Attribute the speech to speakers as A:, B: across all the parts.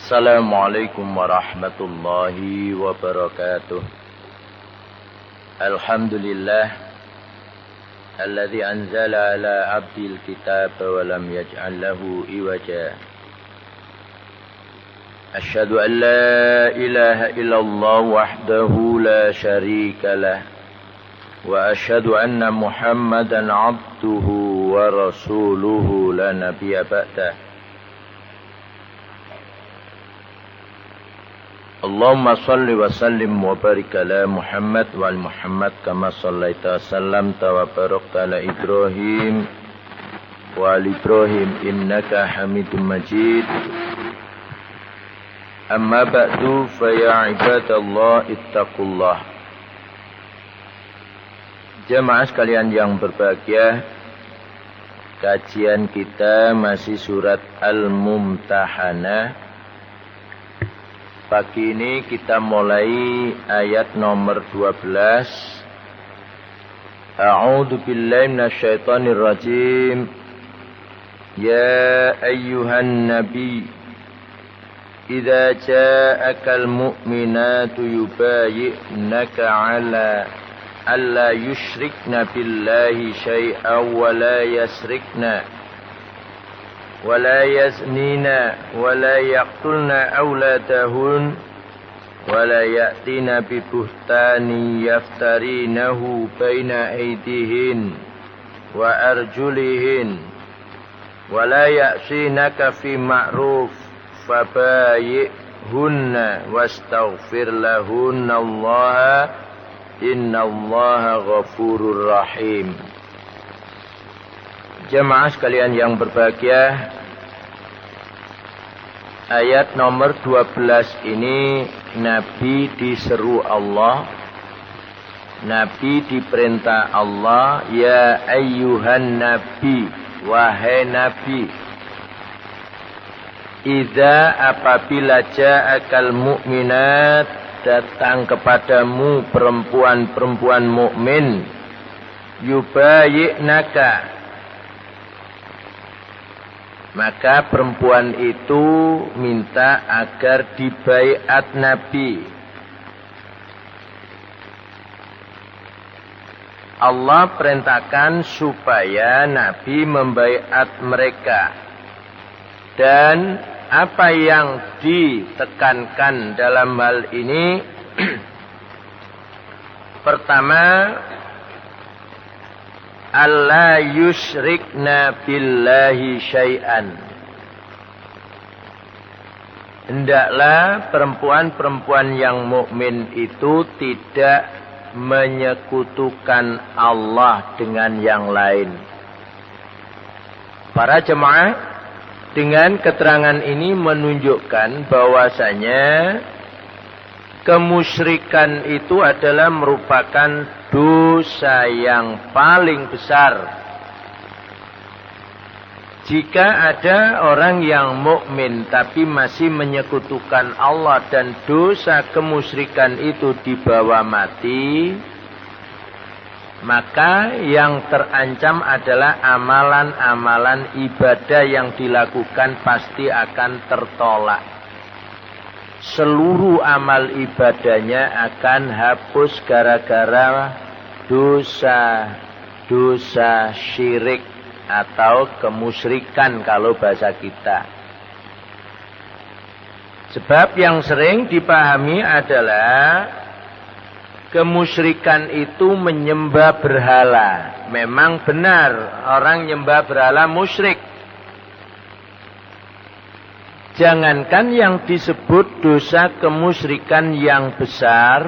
A: Assalamualaikum warahmatullahi wabarakatuh. Alhamdulillah alladzi anzala ala 'abdil kitaba wa lam yaj'al lahu iwaja. Asyhadu an la ilaha illallah wahdahu la syarika lah wa asyhadu anna Muhammadan 'abduhu wa rasuluhu la nabiyya ba'dah. Allahumma salli wa sallim wa barik ala Muhammad wa al Muhammad kama sallaita sallamta wa barakta ala Ibrahim wa al Ibrahim innaka Hamidum Majid. Amma ba'du fa ya ibadallah ittaqullah. Jemaah sekalian yang berbahagia, kajian kita masih surat Al-Mumtahanah. Pagi ini kita mulai ayat nomor 12. A'udzu billahi minasyaitonir rajim. Ya ayyuhan nabi, idza ja'akal mu'minatu yubayyi'naka 'ala alla yusyrikna billahi syai'an wa la yasrikna ولا يزنين ولا يقتلن أولادهن ولا يأتين ببهتان يفترينه بين أيديهن وأرجلهن ولا يأسينك في معروف فبايعهن واستغفر لهن الله إن الله غفور رحيم. Jemaah sekalian yang berbahagia, ayat nomor 12 ini Nabi diseru Allah, Nabi diperintah Allah, ya ayyuhan nabi, wahai Nabi, idza apabila ja'akal mu'minat, datang kepadamu perempuan-perempuan mukmin, yubayyi'naka, maka perempuan itu minta agar dibaiat Nabi. Allah perintahkan supaya Nabi membaiat mereka. Dan apa yang ditekankan dalam hal ini, pertama, alla yusyrikna billahi syai'an. Hendaklah perempuan-perempuan yang mukmin itu tidak menyekutukan Allah dengan yang lain. Para jemaah, dengan keterangan ini menunjukkan bahwasanya kemusyrikan itu adalah merupakan dosa yang paling besar. Jika ada orang yang mukmin tapi masih menyekutukan Allah dan dosa kemusyrikan itu dibawa mati, maka yang terancam adalah amalan-amalan ibadah yang dilakukan pasti akan tertolak. Seluruh amal ibadahnya akan hapus gara-gara dosa syirik atau kemusyrikan kalau bahasa kita. Sebab yang sering dipahami adalah kemusyrikan itu menyembah berhala. Memang benar orang nyembah berhala musyrik. Jangankan yang disebut dosa kemusyrikan yang besar,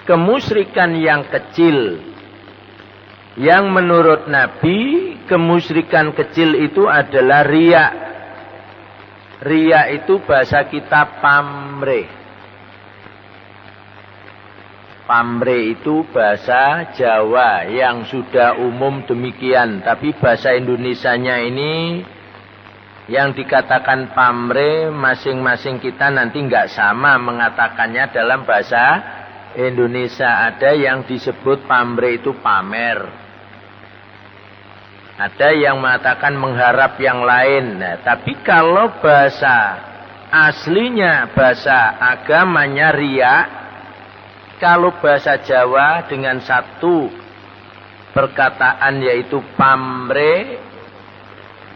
A: kemusyrikan yang kecil. Yang menurut Nabi, kemusyrikan kecil itu adalah riya. Riya itu bahasa kita pamrih. Pamrih itu bahasa Jawa yang sudah umum demikian. Tapi bahasa Indonesianya ini, yang dikatakan pamrih, masing-masing kita nanti nggak sama mengatakannya dalam bahasa Indonesia. Ada yang disebut pamrih itu pamer. Ada yang mengatakan mengharap yang lain. Nah, tapi kalau bahasa aslinya bahasa agamanya riya. Kalau bahasa Jawa dengan satu perkataan yaitu pamrih,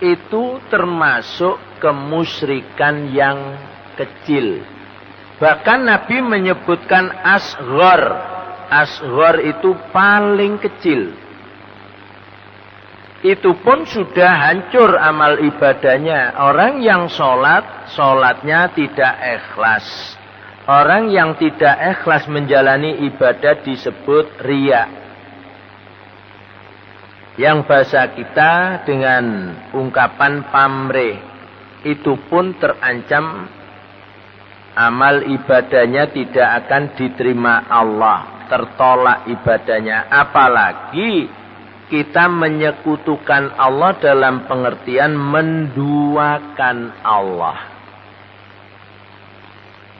A: itu termasuk kemusyrikan yang kecil. Bahkan Nabi menyebutkan asghar. Asghar itu paling kecil. Itu pun sudah hancur amal ibadahnya. Orang yang sholatnya tidak ikhlas. Orang yang tidak ikhlas menjalani ibadah disebut riya. Yang bahasa kita dengan ungkapan pamrih, itu pun terancam amal ibadahnya tidak akan diterima Allah. Tertolak ibadahnya. Apalagi kita menyekutukan Allah dalam pengertian menduakan Allah.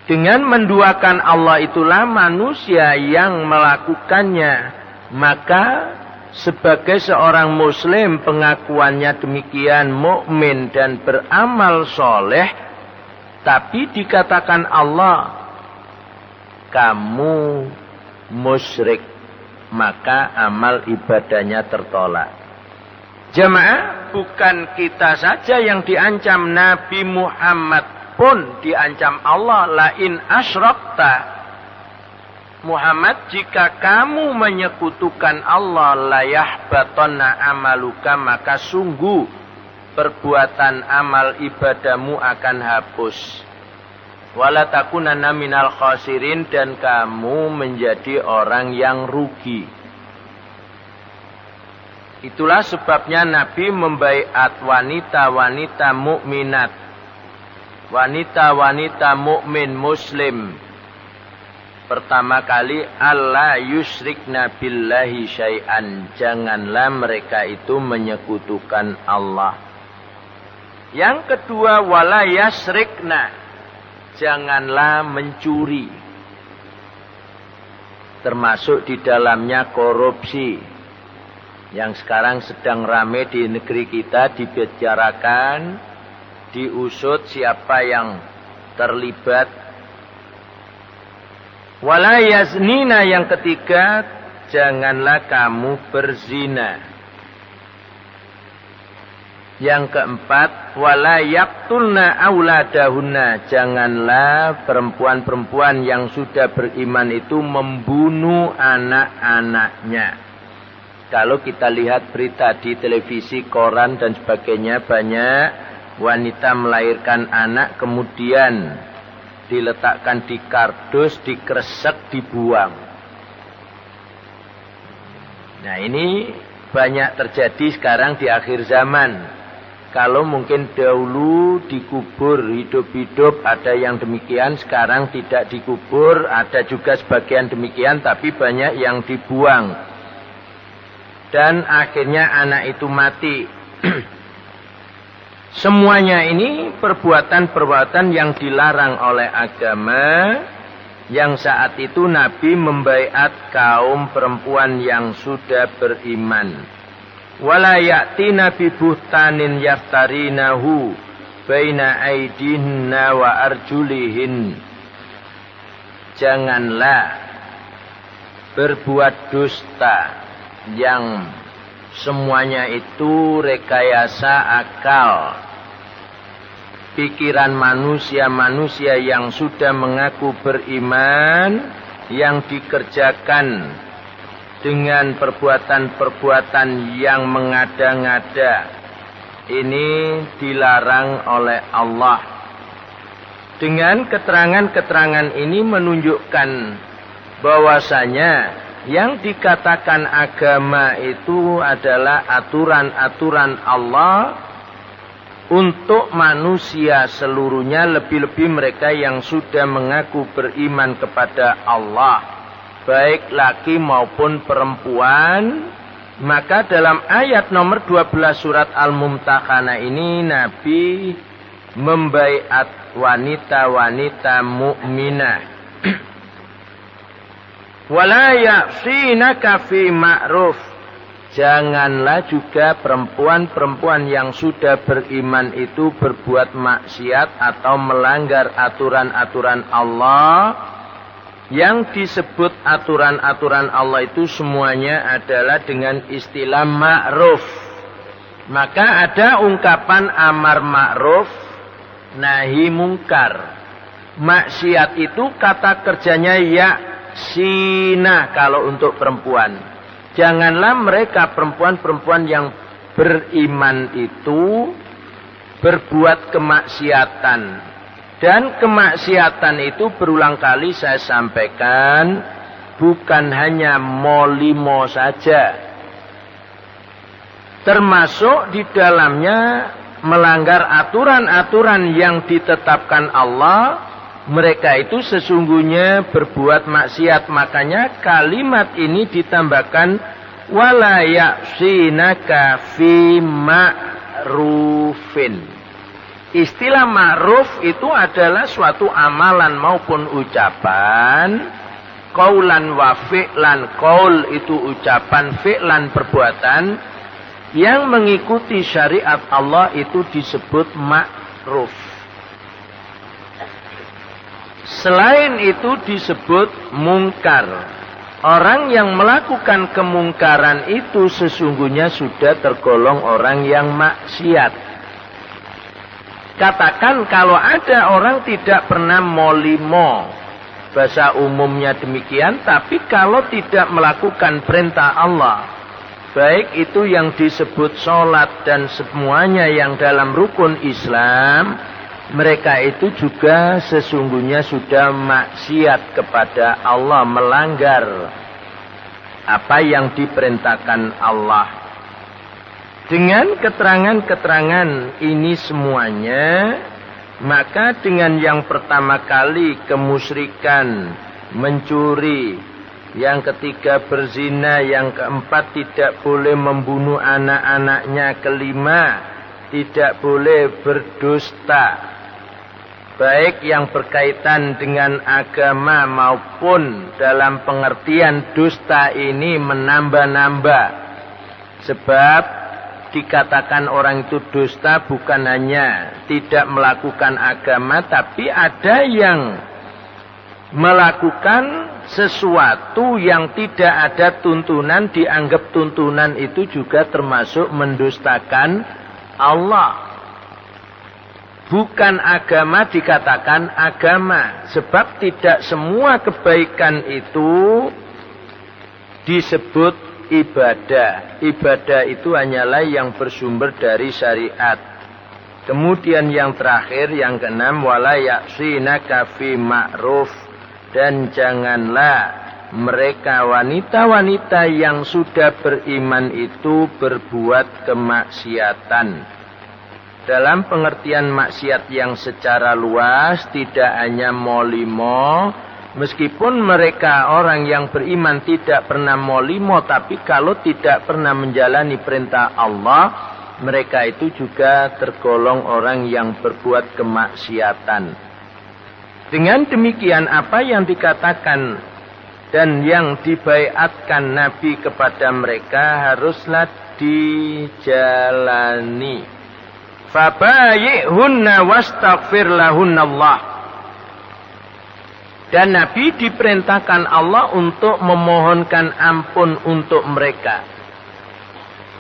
A: Dengan menduakan Allah itulah manusia yang melakukannya. Maka sebagai seorang muslim pengakuannya demikian, mukmin dan beramal soleh. Tapi dikatakan Allah, kamu musyrik, maka amal ibadahnya tertolak. Jemaah, bukan kita saja yang diancam, Nabi Muhammad pun diancam Allah. Lain asyrakta, Muhammad, jika kamu menyekutukan Allah, layahbatonna amaluka, maka sungguh perbuatan amal ibadahmu akan hapus. Wala takunanna minal khasirin, dan kamu menjadi orang yang rugi. Itulah sebabnya Nabi membaiat wanita-wanita mukminat, wanita-wanita mukmin muslim. Pertama kali, alla yusyrikna billahi syai'an, janganlah mereka itu menyekutukan Allah. Yang kedua, wala yasrikna, janganlah mencuri. Termasuk di dalamnya korupsi, yang sekarang sedang ramai di negeri kita, dibicarakan, diusut siapa yang terlibat. Wala yaznina, yang ketiga, janganlah kamu berzina. Yang keempat, wala yaqtulna auladahunna, janganlah perempuan-perempuan yang sudah beriman itu membunuh anak-anaknya. Kalau kita lihat berita di televisi, koran dan sebagainya, banyak wanita melahirkan anak kemudian diletakkan di kardus, dikresek, dibuang. Nah, ini banyak terjadi sekarang di akhir zaman. Kalau mungkin dahulu dikubur hidup-hidup, ada yang demikian, sekarang tidak dikubur, ada juga sebagian demikian, tapi banyak yang dibuang. Dan akhirnya anak itu mati. Semuanya ini perbuatan-perbuatan yang dilarang oleh agama, yang saat itu Nabi membaiat kaum perempuan yang sudah beriman. Wala ya'tina bi buhtanin yaftarinahu baina aidihinna wa arjulihin. Janganlah berbuat dusta yang semuanya itu rekayasa akal, pikiran manusia-manusia yang sudah mengaku beriman, yang dikerjakan dengan perbuatan-perbuatan yang mengada-ngada. Ini dilarang oleh Allah. Dengan keterangan-keterangan ini menunjukkan bahwasanya yang dikatakan agama itu adalah aturan-aturan Allah untuk manusia seluruhnya, lebih-lebih mereka yang sudah mengaku beriman kepada Allah, baik laki maupun perempuan. Maka dalam ayat nomor 12 surat Al-Mumtahanah ini Nabi membaiat wanita-wanita mukminah. Wala ya'sinaka fi ma'ruf, Janganlah juga perempuan-perempuan yang sudah beriman itu berbuat maksiat atau melanggar aturan-aturan Allah. Yang disebut aturan-aturan Allah itu semuanya adalah dengan istilah ma'ruf. Maka ada ungkapan amar ma'ruf, nahi mungkar. Maksiat itu kata kerjanya yaksina kalau untuk perempuan. Janganlah mereka perempuan-perempuan yang beriman itu berbuat kemaksiatan. Dan kemaksiatan itu berulang kali saya sampaikan, bukan hanya molimo saja. Termasuk di dalamnya melanggar aturan-aturan yang ditetapkan Allah. Mereka itu sesungguhnya berbuat maksiat. Makanya kalimat ini ditambahkan wala ya'sinaka fi ma'rufin. Istilah ma'ruf itu adalah suatu amalan maupun ucapan. Qaulan wa fi'lan. Qaul itu ucapan, fi'lan perbuatan yang mengikuti syariat Allah itu disebut ma'ruf. Selain itu disebut mungkar. Orang yang melakukan kemungkaran itu sesungguhnya sudah tergolong orang yang maksiat. Katakan kalau ada orang tidak pernah molimo, bahasa umumnya demikian, tapi kalau tidak melakukan perintah Allah, baik itu yang disebut sholat dan semuanya yang dalam rukun Islam, mereka itu juga sesungguhnya sudah maksiat kepada Allah, melanggar apa yang diperintahkan Allah. Dengan keterangan-keterangan ini semuanya, maka dengan yang pertama kali kemusyrikan, mencuri, yang ketiga berzina, yang keempat tidak boleh membunuh anak-anaknya, kelima tidak boleh berdusta, baik yang berkaitan dengan agama maupun dalam pengertian dusta ini menambah-nambah. Sebab dikatakan orang itu dusta bukan hanya tidak melakukan agama, tapi ada yang melakukan sesuatu yang tidak ada tuntunan, dianggap tuntunan itu juga termasuk mendustakan Allah. Bukan agama dikatakan agama. Sebab tidak semua kebaikan itu disebut ibadah. Ibadah itu hanyalah yang bersumber dari syariat. Kemudian yang terakhir, yang keenam, wala ya'sinaka fi ma'ruf. Dan janganlah mereka wanita-wanita yang sudah beriman itu berbuat kemaksiatan. Dalam pengertian maksiat yang secara luas, tidak hanya molimo, meskipun mereka orang yang beriman tidak pernah molimo, tapi kalau tidak pernah menjalani perintah Allah, mereka itu juga tergolong orang yang berbuat kemaksiatan. Dengan demikian apa yang dikatakan dan yang dibaiatkan Nabi kepada mereka haruslah dijalani. Fabayi'hunna wastaghfir lahunnallah. Dan Nabi diperintahkan Allah untuk memohonkan ampun untuk mereka.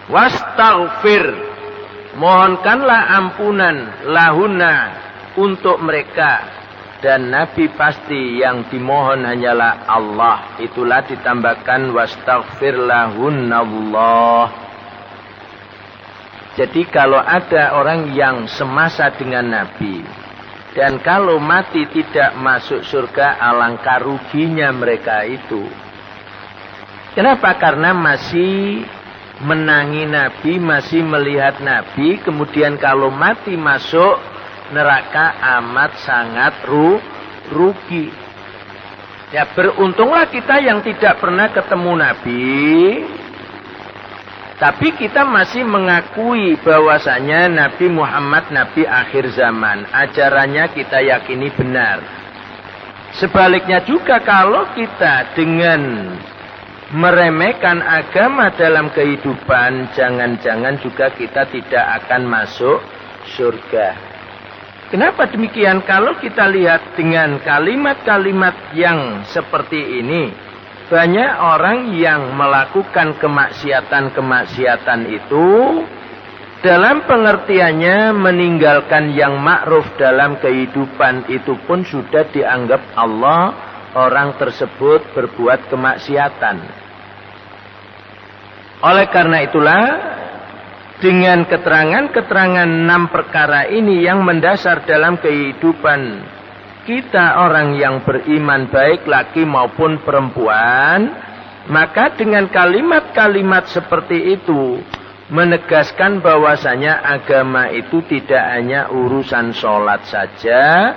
A: Wastaghfir, mohonkanlah ampunan lahunna untuk mereka. Dan Nabi pasti yang dimohon hanyalah Allah. Itulah ditambahkan wastaghfir lahunnallah. Jadi kalau ada orang yang semasa dengan Nabi, dan kalau mati tidak masuk surga, alangkah ruginya mereka itu. Kenapa? Karena masih menangi Nabi, masih melihat Nabi, kemudian kalau mati masuk neraka amat sangat rugi. Ya, beruntunglah kita yang tidak pernah ketemu Nabi, tapi kita masih mengakui bahwasanya Nabi Muhammad Nabi akhir zaman. Ajarannya kita yakini benar. Sebaliknya juga kalau kita dengan meremehkan agama dalam kehidupan, jangan-jangan juga kita tidak akan masuk surga. Kenapa demikian? Kalau kita lihat dengan kalimat-kalimat yang seperti ini, banyak orang yang melakukan kemaksiatan-kemaksiatan itu dalam pengertiannya meninggalkan yang ma'ruf dalam kehidupan itu pun sudah dianggap Allah orang tersebut berbuat kemaksiatan. Oleh karena itulah dengan keterangan-keterangan 6 perkara ini yang mendasar dalam kehidupan kita orang yang beriman baik laki maupun perempuan, maka dengan kalimat-kalimat seperti itu menegaskan bahwasanya agama itu tidak hanya urusan sholat saja,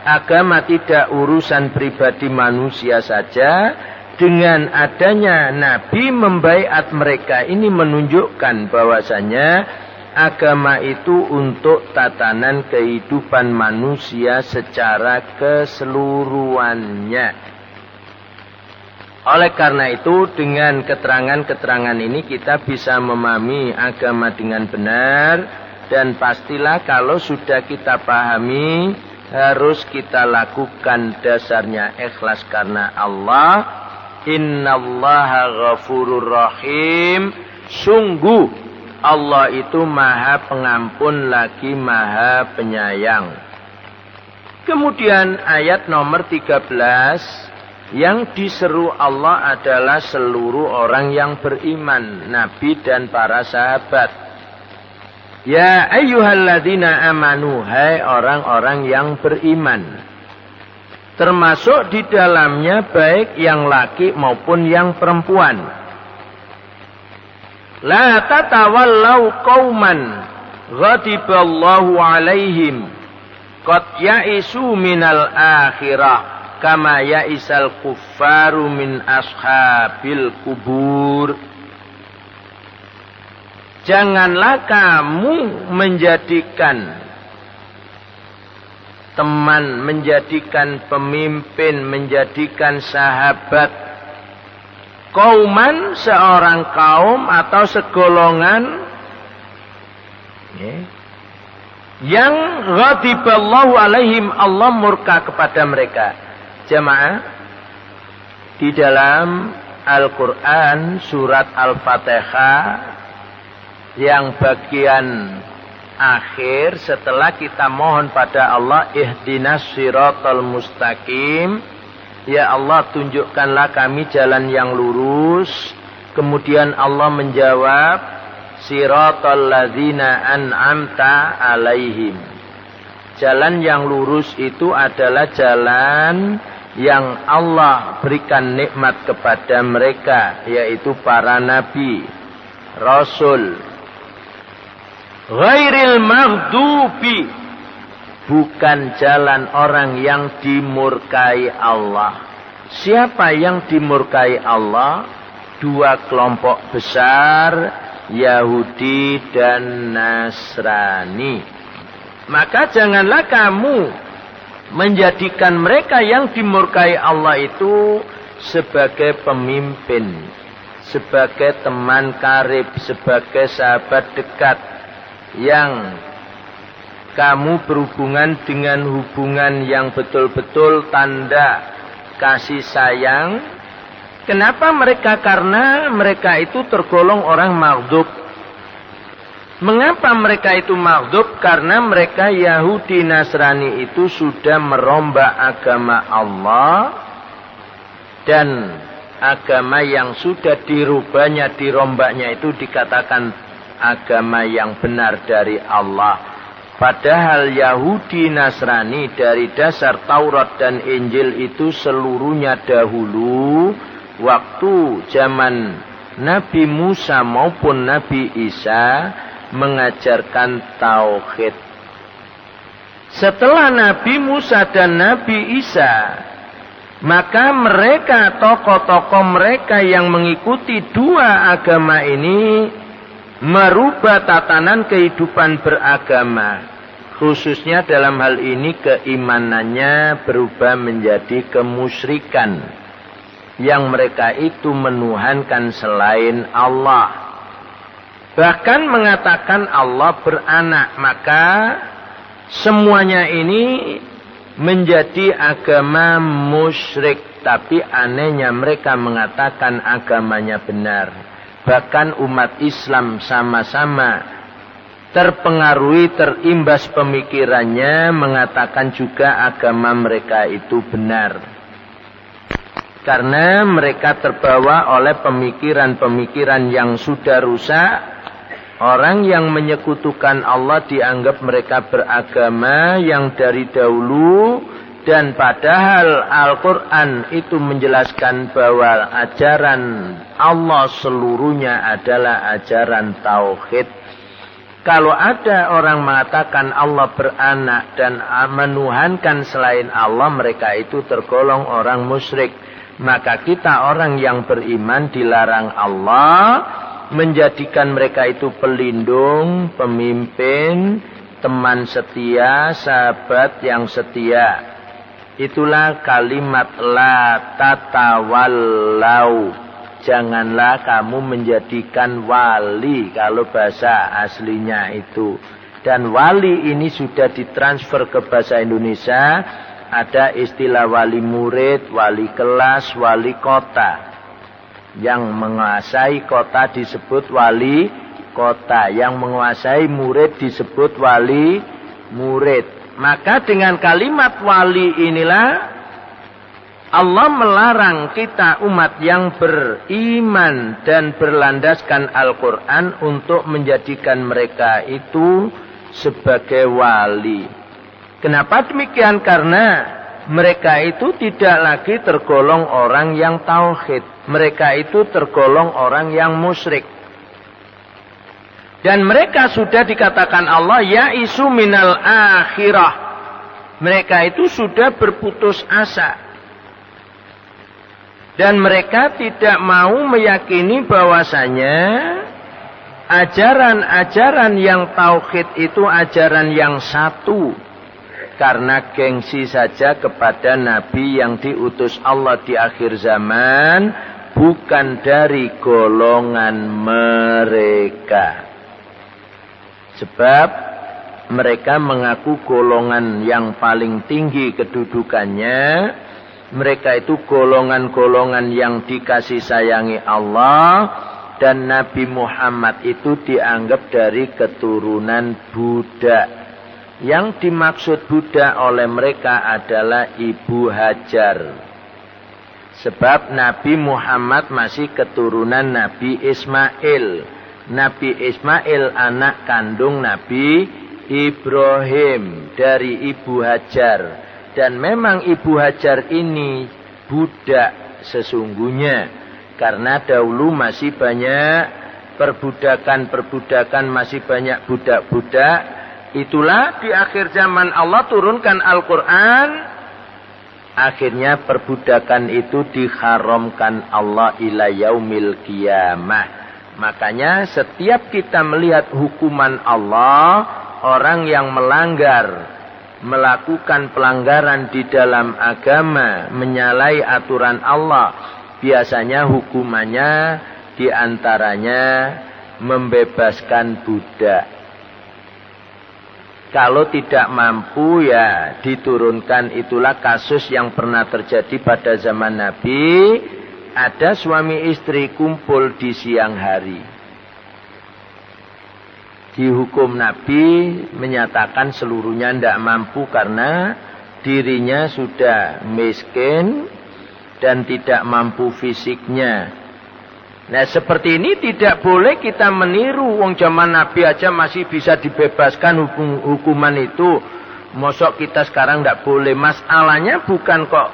A: agama tidak urusan pribadi manusia saja. Dengan adanya Nabi membaiat mereka ini menunjukkan bahwasanya agama itu untuk tatanan kehidupan manusia secara keseluruhannya. Oleh karena itu dengan keterangan-keterangan ini kita bisa memahami agama dengan benar. Dan pastilah kalau sudah kita pahami harus kita lakukan dasarnya ikhlas karena Allah. Innallaha ghafurur rahim. Sungguh Allah itu maha pengampun lagi maha penyayang. Kemudian ayat nomor 13. Yang diseru Allah adalah seluruh orang yang beriman, Nabi dan para sahabat. Ya ayyuhalladzina amanu, hai orang-orang yang beriman. Termasuk di dalamnya baik yang laki maupun yang perempuan. La tatawallau qauman ghadiballahu alaihim qad ya'isu minal akhirah kama ya'isal kuffaru min ashabil kubur. Janganlah kamu menjadikan teman, menjadikan pemimpin, menjadikan sahabat kauman, seorang kaum atau segolongan yang ghadiballahu alaihim, Allah murka kepada mereka. Jamaah, di dalam Al-Quran surat Al-Fatihah yang bagian akhir setelah kita mohon pada Allah ihdinas siratal mustaqim, ya Allah tunjukkanlah kami jalan yang lurus. Kemudian Allah menjawab siratal ladzina an'amta alaihim. Jalan yang lurus itu adalah jalan yang Allah berikan nikmat kepada mereka, yaitu para nabi, rasul. Ghairil maghdubi, bukan jalan orang yang dimurkai Allah. Siapa yang dimurkai Allah? Dua kelompok besar, Yahudi dan Nasrani. Maka janganlah kamu menjadikan mereka yang dimurkai Allah itu sebagai pemimpin, sebagai teman karib, sebagai sahabat dekat yang kamu berhubungan dengan hubungan yang betul-betul tanda kasih sayang. Kenapa mereka? Karena mereka itu tergolong orang maghdub. Mengapa mereka itu maghdub? Karena mereka Yahudi Nasrani itu sudah merombak agama Allah, dan agama yang sudah dirubahnya, dirombaknya itu dikatakan agama yang benar dari Allah. Padahal Yahudi Nasrani dari dasar Taurat dan Injil itu seluruhnya dahulu waktu zaman Nabi Musa maupun Nabi Isa mengajarkan tauhid. Setelah Nabi Musa dan Nabi Isa, maka mereka, tokoh-tokoh mereka yang mengikuti dua agama ini merubah tatanan kehidupan beragama. Khususnya dalam hal ini keimanannya berubah menjadi kemusyrikan. yang mereka itu menuhankan selain Allah. Bahkan mengatakan Allah beranak. Maka semuanya ini menjadi agama musyrik. Tapi anehnya mereka mengatakan agamanya benar. Bahkan umat Islam sama-sama terpengaruhi, terimbas pemikirannya, mengatakan juga agama mereka itu benar. Karena mereka terbawa oleh pemikiran-pemikiran yang sudah rusak. Orang yang menyekutukan Allah dianggap mereka beragama yang dari dahulu. Dan padahal Al-Quran itu menjelaskan bahwa ajaran Allah seluruhnya adalah ajaran tauhid. Kalau ada orang mengatakan Allah beranak dan menuhankan selain Allah, mereka itu tergolong orang musyrik. Maka kita orang yang beriman dilarang Allah menjadikan mereka itu pelindung, pemimpin, teman setia, sahabat yang setia. Itulah kalimat la tatawallau. Janganlah kamu menjadikan wali, kalau bahasa aslinya itu. Dan wali ini sudah ditransfer ke bahasa Indonesia. Ada istilah wali murid, wali kelas, wali kota. Yang menguasai kota disebut wali kota. Yang menguasai murid disebut wali murid. Maka dengan kalimat wali inilah Allah melarang kita umat yang beriman dan berlandaskan Al-Quran untuk menjadikan mereka itu sebagai wali. Kenapa demikian? Karena mereka itu tidak lagi tergolong orang yang tauhid. Mereka itu tergolong orang yang musyrik. Dan mereka sudah dikatakan Allah ya'isu minal akhirah. Mereka itu sudah berputus asa. Dan mereka tidak mau meyakini bahwasanya ajaran-ajaran yang tauhid itu ajaran yang satu. Karena gengsi saja kepada Nabi yang diutus Allah di akhir zaman. Bukan dari golongan mereka. Sebab mereka mengaku golongan yang paling tinggi kedudukannya. Mereka itu golongan-golongan yang dikasih sayangi Allah. Dan Nabi Muhammad itu dianggap dari keturunan budak. Yang dimaksud budak oleh mereka adalah Ibu Hajar. Sebab Nabi Muhammad masih keturunan Nabi Ismail. Nabi Ismail anak kandung Nabi Ibrahim dari Ibu Hajar. Dan memang Ibu Hajar ini budak sesungguhnya. Karena dahulu masih banyak perbudakan, masih banyak budak-budak. Itulah di akhir zaman Allah turunkan Al-Quran. Akhirnya perbudakan itu diharamkan Allah ila yaumil qiyamah. Makanya setiap kita melihat hukuman Allah, orang yang melanggar, melakukan pelanggaran di dalam agama, menyalahi aturan Allah, biasanya hukumannya diantaranya membebaskan budak. Kalau tidak mampu ya diturunkan. Itulah kasus yang pernah terjadi pada zaman Nabi. Ada suami istri kumpul di siang hari. Dihukum Nabi menyatakan seluruhnya tidak mampu karena dirinya sudah miskin dan tidak mampu fisiknya. Nah seperti ini tidak boleh kita meniru. Wong zaman Nabi aja masih bisa dibebaskan hukuman itu. Mosok kita sekarang tidak boleh. Masalahnya bukan kok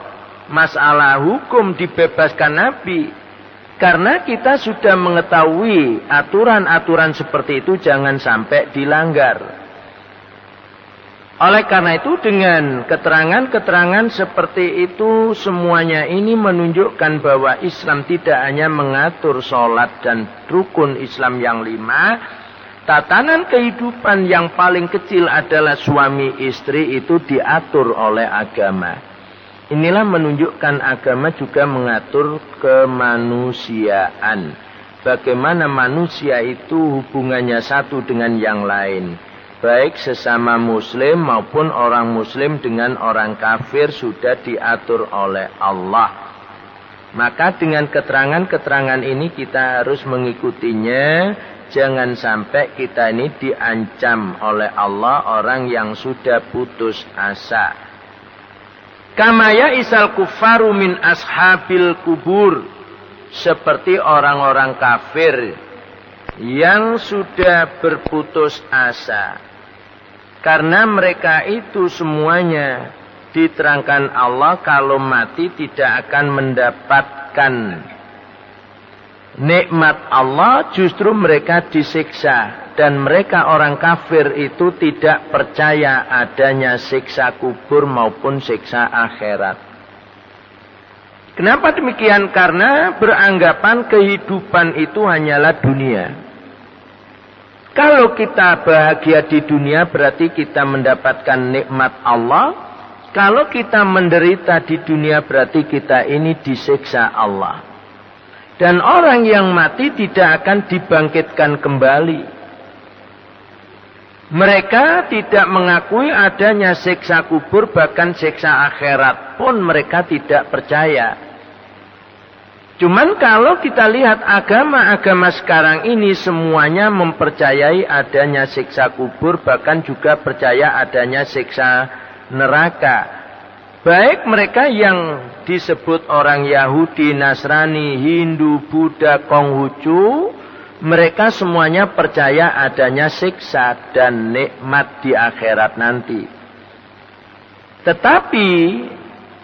A: masalah hukum dibebaskan Nabi. Karena kita sudah mengetahui aturan-aturan seperti itu jangan sampai dilanggar. Oleh karena itu dengan keterangan-keterangan seperti itu semuanya ini menunjukkan bahwa Islam tidak hanya mengatur sholat dan rukun Islam yang 5. Tatanan kehidupan yang paling kecil adalah suami istri itu diatur oleh agama. Inilah menunjukkan agama juga mengatur kemanusiaan. Bagaimana manusia itu hubungannya satu dengan yang lain. Baik sesama muslim maupun orang muslim dengan orang kafir sudah diatur oleh Allah. Maka dengan keterangan-keterangan ini kita harus mengikutinya. Jangan sampai kita ini diancam oleh Allah orang yang sudah putus asa. Kama ya'isal kuffaru min ashabil kubur. Seperti orang-orang kafir yang sudah berputus asa. Karena mereka itu semuanya diterangkan Allah kalau mati tidak akan mendapatkan nikmat Allah, justru mereka disiksa. Dan mereka orang kafir itu tidak percaya adanya siksa kubur maupun siksa akhirat. Kenapa demikian? Karena beranggapan kehidupan itu hanyalah dunia. Kalau kita bahagia di dunia berarti kita mendapatkan nikmat Allah. Kalau kita menderita di dunia berarti kita ini disiksa Allah. Dan orang yang mati tidak akan dibangkitkan kembali. Mereka tidak mengakui adanya siksa kubur, bahkan siksa akhirat pun mereka tidak percaya. Cuman kalau kita lihat agama-agama sekarang ini semuanya mempercayai adanya siksa kubur, bahkan juga percaya adanya siksa neraka. Baik mereka yang disebut orang Yahudi, Nasrani, Hindu, Buddha, Konghucu, mereka semuanya percaya adanya siksa dan nikmat di akhirat nanti. Tetapi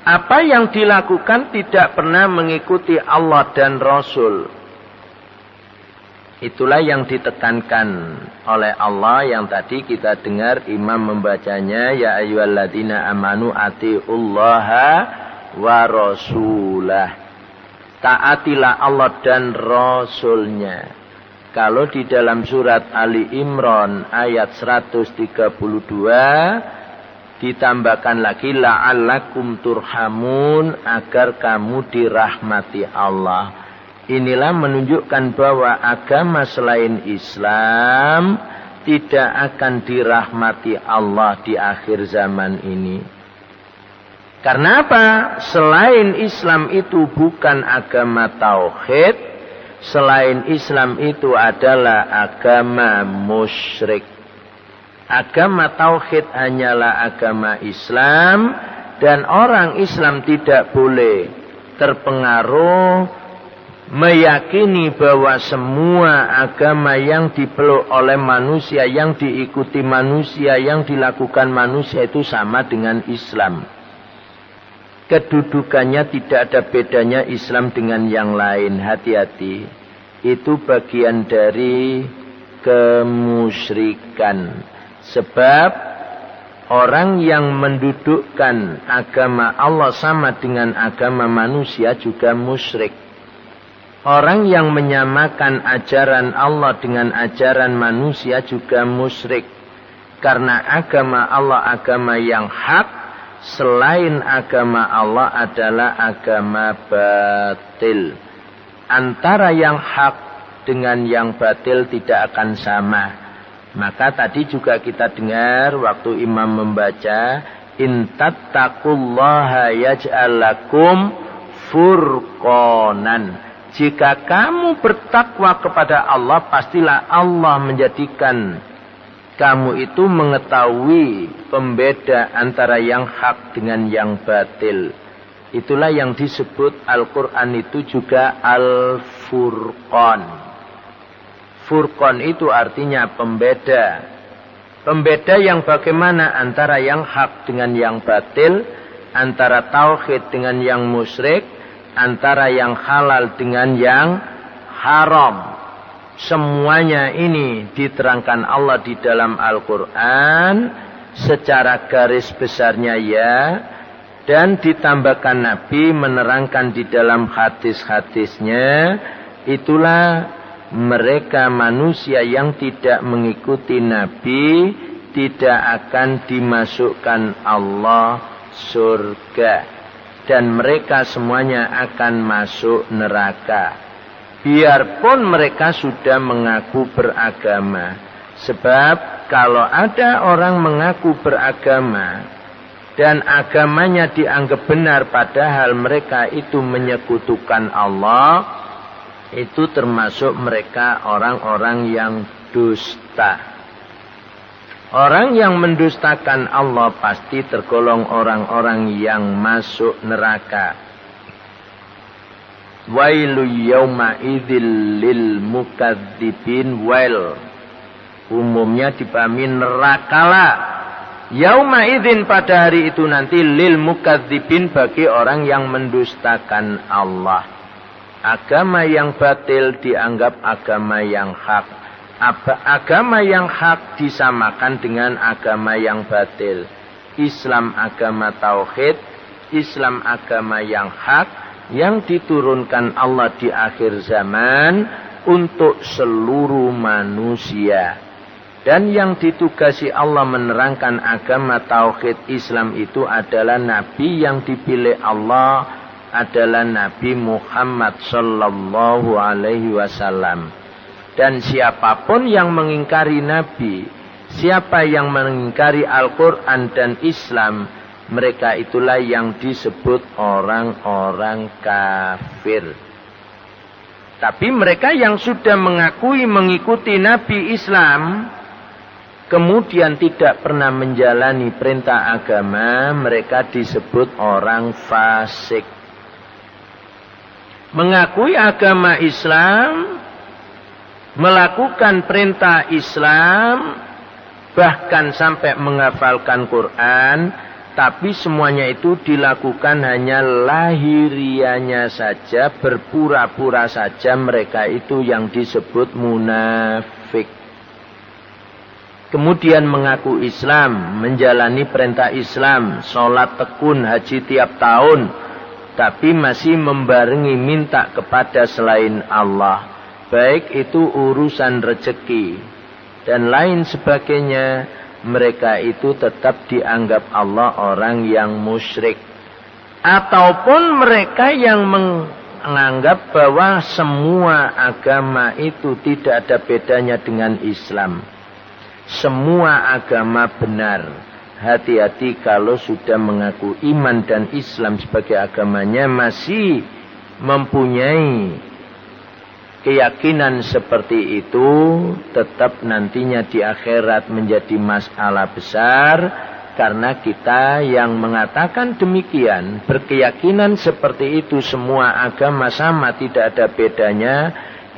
A: apa yang dilakukan tidak pernah mengikuti Allah dan Rasul. Itulah yang ditekankan oleh Allah yang tadi kita dengar imam membacanya. Ya ayyuhalladzina amanu atiullaha wa rasulah. Taatilah Allah dan Rasulnya. Kalau di dalam surat Ali Imran ayat 132 ditambahkan lagi la'allakum turhamun, agar kamu dirahmati Allah. Inilah menunjukkan bahwa agama selain Islam tidak akan dirahmati Allah di akhir zaman ini. Karena apa? Selain Islam itu bukan agama tauhid, selain Islam itu adalah agama musyrik. Agama tauhid hanyalah agama Islam, dan orang Islam tidak boleh terpengaruh meyakini bahwa semua agama yang dipeluk oleh manusia, yang diikuti manusia, yang dilakukan manusia itu sama dengan Islam. Kedudukannya tidak ada bedanya Islam dengan yang lain. Hati-hati. Itu bagian dari kemusyrikan. Sebab orang yang mendudukkan agama Allah sama dengan agama manusia juga musyrik. Orang yang menyamakan ajaran Allah dengan ajaran manusia juga musyrik. Karena agama Allah agama yang hak, selain agama Allah adalah agama batil. Antara yang hak dengan yang batil tidak akan sama. Maka tadi juga kita dengar waktu imam membaca, in tattaqullaha yaj'al lakum furqanan. Jika kamu bertakwa kepada Allah, pastilah Allah menjadikan kamu itu mengetahui pembeda antara yang hak dengan yang batil. Itulah yang disebut Al-Quran itu juga Al-Furqan. Furqan itu artinya pembeda. Pembeda yang bagaimana antara yang hak dengan yang batil, antara tauhid dengan yang musyrik, antara yang halal dengan yang haram. Semuanya ini diterangkan Allah di dalam Al-Quran secara garis besarnya ya, dan ditambahkan Nabi menerangkan di dalam hadis-hadisnya. Itulah mereka manusia yang tidak mengikuti Nabi tidak akan dimasukkan Allah surga. dan mereka semuanya akan masuk neraka. Biarpun mereka sudah mengaku beragama. Sebab kalau ada orang mengaku beragama dan agamanya dianggap benar padahal mereka itu menyekutukan Allah, itu termasuk mereka orang-orang yang dusta. Orang yang mendustakan Allah pasti tergolong orang-orang yang masuk neraka. Wailu yauma idzil lil mukadzibin. Wail umumnya dipahami nerakalah. Yauma idzin pada hari itu nanti lil mukadzibin bagi orang yang mendustakan Allah. Agama yang batil dianggap agama yang hak. Agama yang hak disamakan dengan agama yang batil. Islam agama tauhid, Islam agama yang hak, yang diturunkan Allah di akhir zaman untuk seluruh manusia. Dan yang ditugasi Allah menerangkan agama tauhid Islam itu adalah Nabi yang dipilih Allah adalah Nabi Muhammad sallallahu alaihi wasallam. Dan siapapun yang mengingkari Nabi, siapa yang mengingkari Al-Quran dan Islam, mereka itulah yang disebut orang-orang kafir. Tapi mereka yang sudah mengakui mengikuti Nabi Islam, kemudian tidak pernah menjalani perintah agama, mereka disebut orang fasik. Mengakui agama Islam, melakukan perintah Islam, bahkan sampai menghafalkan Quran, tapi semuanya itu dilakukan hanya lahirianya saja, berpura-pura saja, mereka itu yang disebut munafik. Kemudian mengaku Islam, menjalani perintah Islam, sholat tekun, haji tiap tahun, tapi masih membarengi minta kepada selain Allah. Baik itu urusan rezeki dan lain sebagainya, mereka itu tetap dianggap Allah orang yang musyrik. Ataupun mereka yang menganggap bahwa semua agama itu tidak ada bedanya dengan Islam. Semua agama benar. Hati-hati kalau sudah mengaku iman dan Islam sebagai agamanya, masih mempunyai keyakinan seperti itu, tetap nantinya di akhirat menjadi masalah besar. Karena kita yang mengatakan demikian, berkeyakinan seperti itu, semua agama sama, tidak ada bedanya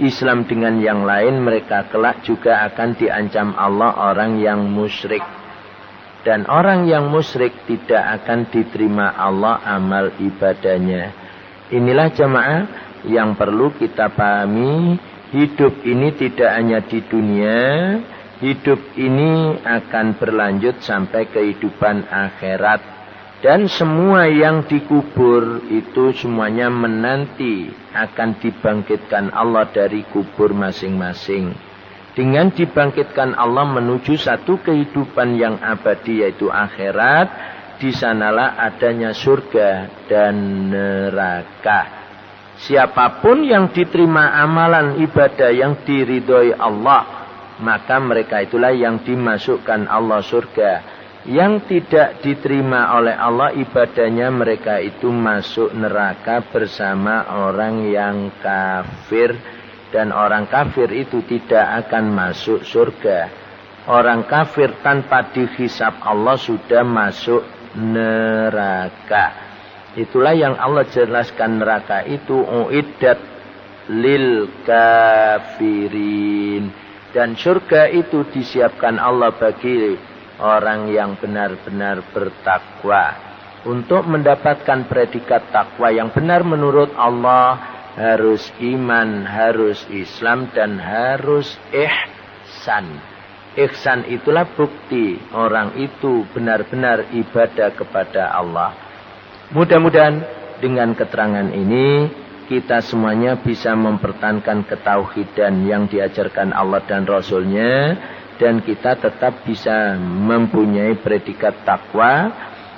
A: Islam dengan yang lain, mereka kelak juga akan diancam Allah orang yang musyrik. Dan orang yang musyrik tidak akan diterima Allah amal ibadahnya. Inilah jamaah yang perlu kita pahami. Hidup ini tidak hanya di dunia, hidup ini akan berlanjut sampai kehidupan akhirat. Dan semua yang dikubur itu semuanya menanti akan dibangkitkan Allah dari kubur masing-masing. Dengan dibangkitkan Allah menuju satu kehidupan yang abadi, yaitu akhirat, di sanalah adanya surga dan neraka. Siapapun yang diterima amalan ibadah yang diridhoi Allah, maka mereka itulah yang dimasukkan Allah surga. Yang tidak diterima oleh Allah ibadahnya, mereka itu masuk neraka bersama orang yang kafir. Dan orang kafir itu tidak akan masuk surga. Orang kafir tanpa dihisab Allah sudah masuk neraka. Itulah yang Allah jelaskan, neraka itu uiddat lil kafirin. Dan surga itu disiapkan Allah bagi orang yang benar-benar bertakwa. Untuk mendapatkan predikat takwa yang benar menurut Allah, harus iman, harus Islam, dan harus ihsan. Ihsan itulah bukti orang itu benar-benar ibadah kepada Allah. Mudah-mudahan dengan keterangan ini kita semuanya bisa mempertahankan ketauhidan yang diajarkan Allah dan Rasul-Nya, dan kita tetap bisa mempunyai predikat takwa.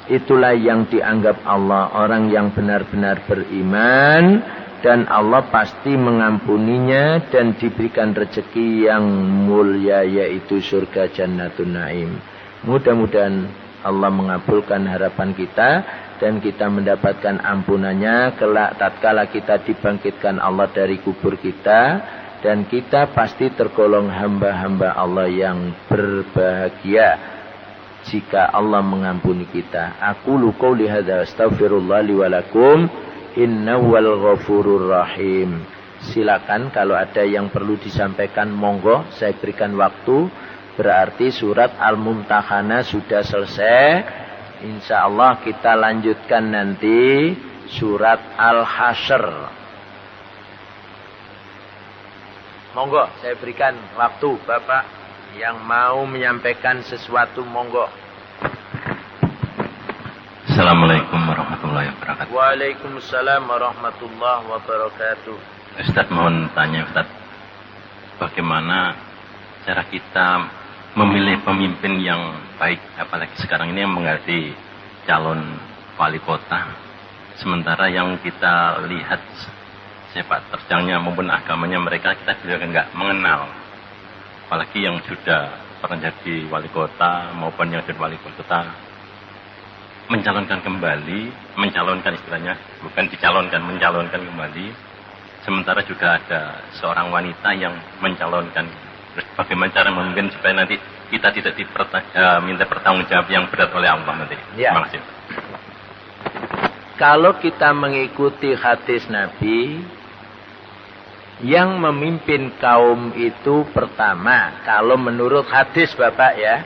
A: itulah yang dianggap Allah orang yang benar-benar beriman, dan Allah pasti mengampuninya dan diberikan rezeki yang mulia, yaitu surga Jannatun Naim. Mudah-mudahan Allah mengabulkan harapan kita dan kita mendapatkan ampunannya kelak tatkala kita dibangkitkan Allah dari kubur kita, dan kita pasti tergolong hamba-hamba Allah yang berbahagia jika Allah mengampuni kita. Aqulu qouli hadza astaghfirullah li wa lakum innahu wal ghafurur rahim. Silakan kalau ada yang perlu disampaikan, monggo, saya berikan waktu. Berarti surat Al-Mumtahanah sudah selesai. Insya Allah kita lanjutkan nanti surat Al-Hasyr. Monggo, saya berikan waktu Bapak yang mau menyampaikan sesuatu, monggo.
B: Assalamualaikum warahmatullahi wabarakatuh.
A: Waalaikumsalam warahmatullahi wabarakatuh.
B: Ustaz, mohon tanya Ustaz, bagaimana cara kita memilih pemimpin yang baik, apalagi sekarang ini yang menghadapi calon wali kota, sementara yang kita lihat sepak terjangnya maupun agamanya mereka kita juga nggak mengenal, apalagi yang sudah pernah jadi wali kota maupun yang jadi wali kota mencalonkan istilahnya, bukan dicalonkan, mencalonkan kembali, sementara juga ada seorang wanita yang mencalonkan. Terus bagaimana cara mungkin supaya nanti kita tidak minta pertanggungjawab yang berat oleh Allah nanti.
A: Ya.
B: Terima kasih.
A: Kalau kita mengikuti hadis Nabi, yang memimpin kaum itu pertama, kalau menurut hadis Bapak ya,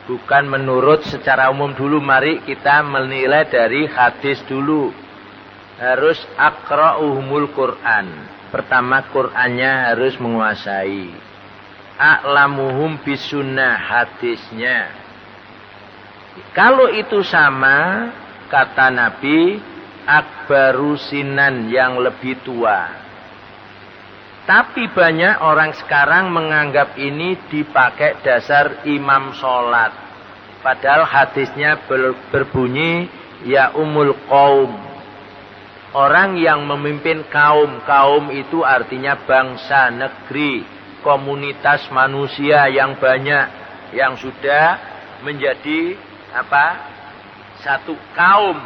A: bukan menurut secara umum dulu. Mari kita menilai dari hadis dulu. Harus aqra'uhumul Quran. Pertama, Qurannya harus menguasai. A'lamuhum bisunnah, hadisnya. Kalau itu sama, kata Nabi, akbaru sinan, yang lebih tua. Tapi banyak orang sekarang menganggap ini dipakai dasar imam sholat. Padahal hadisnya berbunyi, ya umul qaum. Orang yang memimpin kaum. Kaum itu artinya bangsa, negeri, komunitas manusia yang banyak, yang sudah menjadi satu kaum.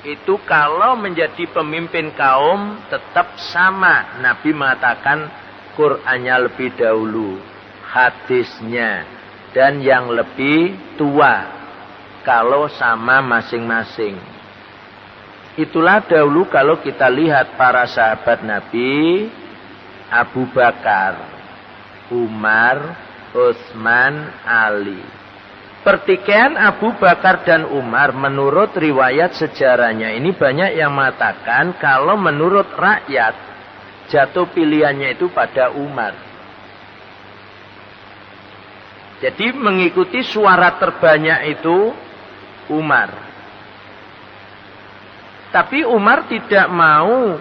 A: Itu kalau menjadi pemimpin kaum tetap sama. Nabi mengatakan Qur'annya lebih dahulu, hadisnya, dan yang lebih tua kalau sama masing-masing. Itulah dahulu kalau kita lihat para sahabat Nabi, Abu Bakar, Umar, Utsman, Ali. Pertikaian Abu Bakar dan Umar menurut riwayat sejarahnya ini banyak yang mengatakan kalau menurut rakyat jatuh pilihannya itu pada Umar. Jadi mengikuti suara terbanyak itu Umar. Tapi Umar tidak mau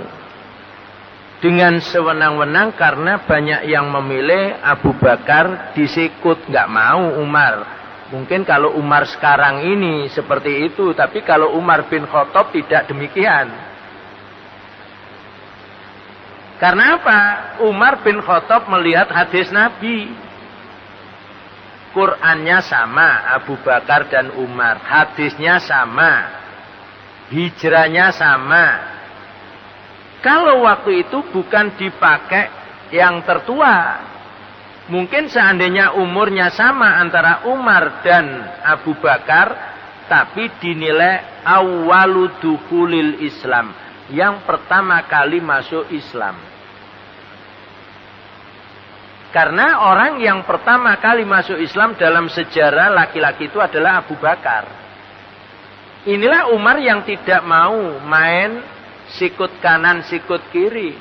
A: dengan sewenang-wenang karena banyak yang memilih Abu Bakar disikut, nggak mau Umar. Mungkin kalau Umar sekarang ini seperti itu, tapi kalau Umar bin Khattab tidak demikian. Karena apa? Umar bin Khattab melihat hadis Nabi. Qurannya sama, Abu Bakar dan Umar. Hadisnya sama. Hijrahnya sama. Kalau waktu itu bukan dipakai yang tertua. Mungkin seandainya umurnya sama antara Umar dan Abu Bakar, tapi dinilai awwalu dukhulil Islam, yang pertama kali masuk Islam. Karena orang yang pertama kali masuk Islam dalam sejarah laki-laki itu adalah Abu Bakar. Inilah Umar yang tidak mau main sikut kanan, sikut kiri.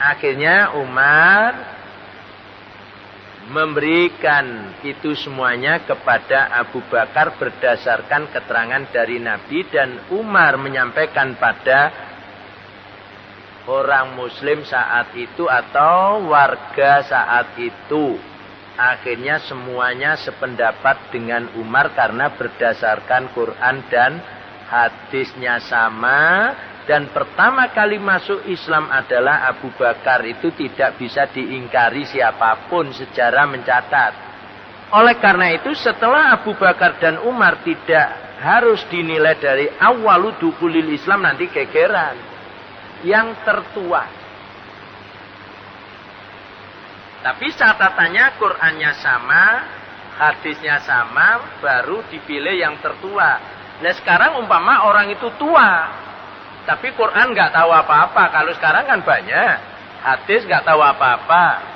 A: Akhirnya Umar memberikan itu semuanya kepada Abu Bakar berdasarkan keterangan dari Nabi, dan Umar menyampaikan pada orang muslim saat itu atau warga saat itu. Akhirnya semuanya sependapat dengan Umar karena berdasarkan Quran dan hadisnya sama. Dan pertama kali masuk Islam adalah Abu Bakar. Itu tidak bisa diingkari siapapun, sejarah mencatat. Oleh karena itu setelah Abu Bakar dan Umar tidak harus dinilai dari awalu dukhulil Islam, nanti gegeran. Yang tertua. Tapi catatannya Qur'annya sama, hadisnya sama, baru dipilih yang tertua. Nah sekarang umpama orang itu tua. Tapi Quran nggak tahu apa-apa. Kalau sekarang kan banyak. Hadis nggak tahu apa-apa.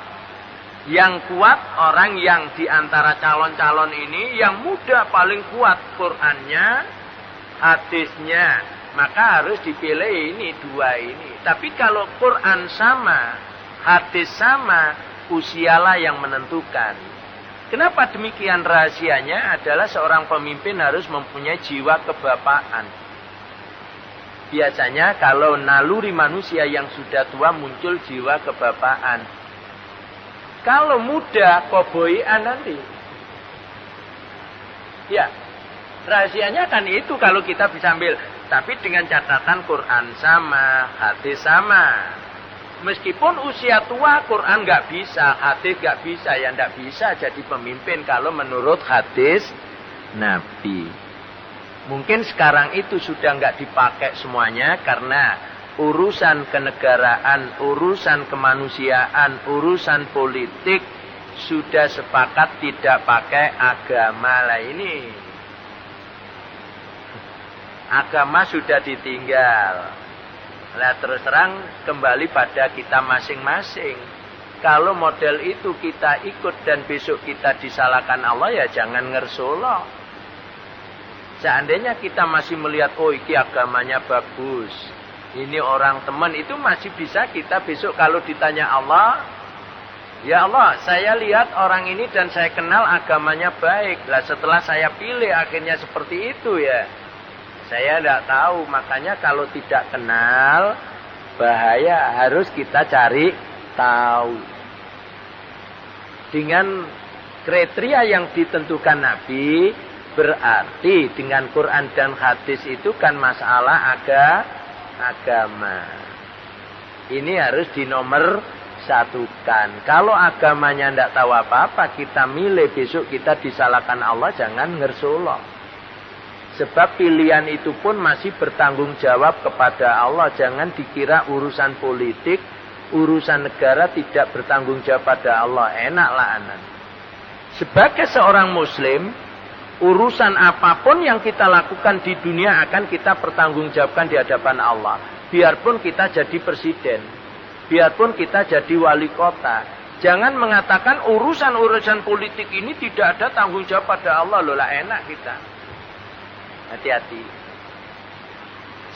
A: Yang kuat orang yang diantara calon-calon ini, yang muda paling kuat Qurannya, hadisnya. Maka harus dipilih ini, dua ini. Tapi kalau Quran sama, hadis sama, usialah yang menentukan. Kenapa demikian? Rahasianya adalah seorang pemimpin harus mempunyai jiwa kebapaan. Biasanya kalau naluri manusia yang sudah tua muncul jiwa kebapaan. Kalau muda koboian nanti. Ya, rahasianya kan itu kalau kita bisa ambil. Tapi dengan catatan Quran sama, hadis sama. Meskipun usia tua Quran nggak bisa, hadis nggak bisa, ya nggak bisa jadi pemimpin kalau menurut hadis Nabi. Mungkin sekarang itu sudah nggak dipakai semuanya karena urusan kenegaraan, urusan kemanusiaan, urusan politik sudah sepakat tidak pakai agama lah ini. Agama sudah ditinggal. Nah terus terang kembali pada kita masing-masing. Kalau model itu kita ikut dan besok kita disalahkan Allah, ya jangan ngersoloh. Seandainya kita masih melihat, oh ini agamanya bagus, ini orang teman, itu masih bisa kita besok kalau ditanya Allah, ya Allah, saya lihat orang ini dan saya kenal agamanya baik. Lah setelah saya pilih akhirnya seperti itu ya. Saya tidak tahu, makanya kalau tidak kenal, bahaya, harus kita cari tahu. Dengan kriteria yang ditentukan Nabi, berarti dengan Quran dan hadis itu kan masalah agama. Ini harus dinomor satukan. Kalau agamanya tidak tahu apa-apa, kita milih besok kita disalahkan Allah, jangan ngersuloh. Sebab pilihan itu pun masih bertanggung jawab kepada Allah. Jangan dikira urusan politik, urusan negara tidak bertanggung jawab pada Allah. Enaklah anak. Sebagai seorang muslim, urusan apapun yang kita lakukan di dunia akan kita pertanggungjawabkan di hadapan Allah. Biarpun kita jadi presiden, biarpun kita jadi wali kota. Jangan mengatakan urusan-urusan politik ini tidak ada tanggung jawab pada Allah. Loh lah enak kita. Hati-hati.